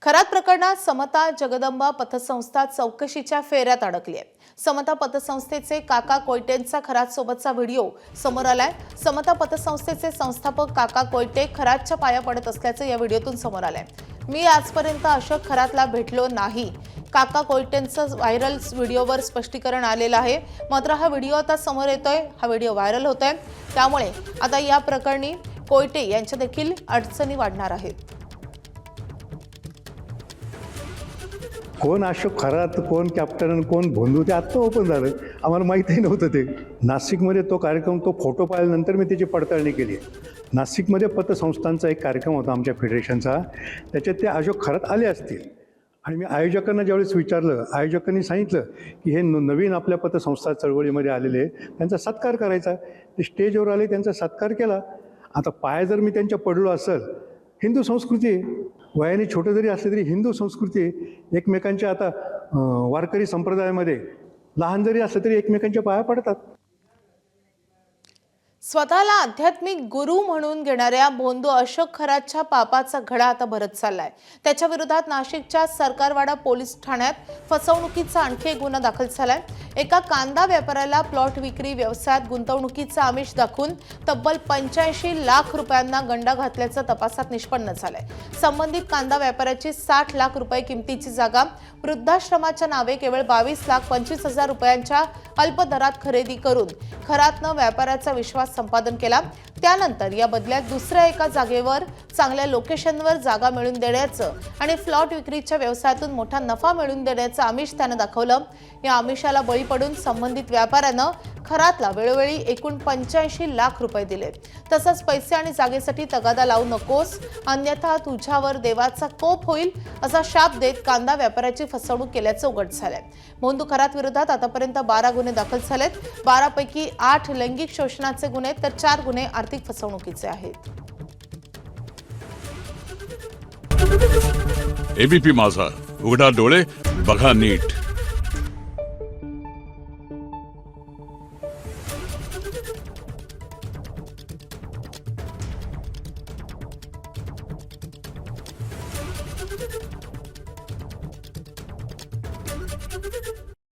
खरात प्रकरणात समता जगदंबा पतसंस्था चौकशीच्या फेऱ्यात अडकली आहे। समता पतसंस्थेचे काका कोयटेंचा खरात सोबतचा व्हिडिओ समोर आलाय। समता पतसंस्थेचे संस्थापक काका कोयटे खरातच्या पाया पडत असल्याचं या व्हिडिओतून समोर आलंय। मी आजपर्यंत अशोक खरातला भेटलो नाही, काका कोयटेंचं व्हायरल व्हिडिओवर स्पष्टीकरण आलेलं आहे। मात्र हा व्हिडिओ आता समोर येतोय, हा व्हिडिओ व्हायरल होतोय, त्यामुळे आता या प्रकरणी कोयटे यांच्या देखील अडचणी वाढणार आहेत। कोण अशोक खरात, कोण कॅप्टन, कोण भोंदू, ते आत्ता ओपन झालं। आम्हाला माहीतही नव्हतं ते। नाशिकमध्ये तो कार्यक्रम, तो फोटो पाहिल्यानंतर मी त्याची पडताळणी केली आहे। नाशिकमध्ये पतसंस्थांचा एक कार्यक्रम होता आमच्या फेडरेशनचा, त्याच्यात ते अशोक खरात आले असतील आणि मी आयोजकांना ज्यावेळेस विचारलं, आयोजकांनी सांगितलं की हे नवीन आपल्या पतसंस्था चळवळीमध्ये आलेले, त्यांचा सत्कार करायचा। ते स्टेजवर आले, त्यांचा सत्कार केला। आता पाय जर मी त्यांच्या पडलो असेल, हिंदू संस्कृती आहे, वयाने छोटं जरी असले तरी हिंदू संस्कृती आहे। एकमेकांच्या आता वारकरी संप्रदायामध्ये लहान जरी असलं तरी एकमेकांच्या पाया पडतात। स्वतःला आध्यात्मिक गुरु म्हणून घेणाऱ्या भोंदू अशोक खरातच्या पापाचा घडा आता भरत चाललाय। त्याच्या विरोधात नाशिकच्या सरकारवाडा पोलीस ठाण्यात फसवणुकीचा आणखी एक गुन्हा दाखल झालाय। एका कांदा व्यापाऱ्याला प्लॉट विक्री व्यवसायात गुंतवणुकीचा आमिष दाखवून तब्बल 85 लाख रुपयांना गंडा घातल्याचं तपासात निष्पन्न झालंय। संबंधित कांदा व्यापाऱ्याची 60 लाख रुपये किमतीची जागा वृद्धाश्रमाच्या नावे केवळ 22,25,000 रुपयांच्या अल्प दरात खरेदी करून खरातनं व्यापाऱ्याचा विश्वास संपादन केला। त्यानंतर या बदल्यात दुसऱ्या एका जागेवर चांगल्या लोकेशनवर जागा मिळवून देण्याचं आणि प्लॉट विक्रीच्या व्यवसायातून मोठा नफा मिळवून देण्याचं आमिष त्यानं दाखवलं। या आमिषाला बळी पडून संबंधित व्यापाऱ्यानं खरातला वेळोवेळी एकूण 85 लाख रुपये दिले। तसंच पैसे आणि जागेसाठी तगादा लावू नकोस, अन्यथा तुझ्यावर देवाचा कोप होईल असा शाप देत कांदा व्यापाऱ्याची फसवणूक केल्याचं उघड झालंय। भोंदू खरात विरोधात आतापर्यंत 12 गुन्हे दाखल झालेत। 12 पैकी 8 लैंगिक शोषणाचे गुन्हे तर 4 गुन्हे आर्थिक फसवणुकीचे आहेत। एबीपी माझा, उघडा डोळे बघा नीट।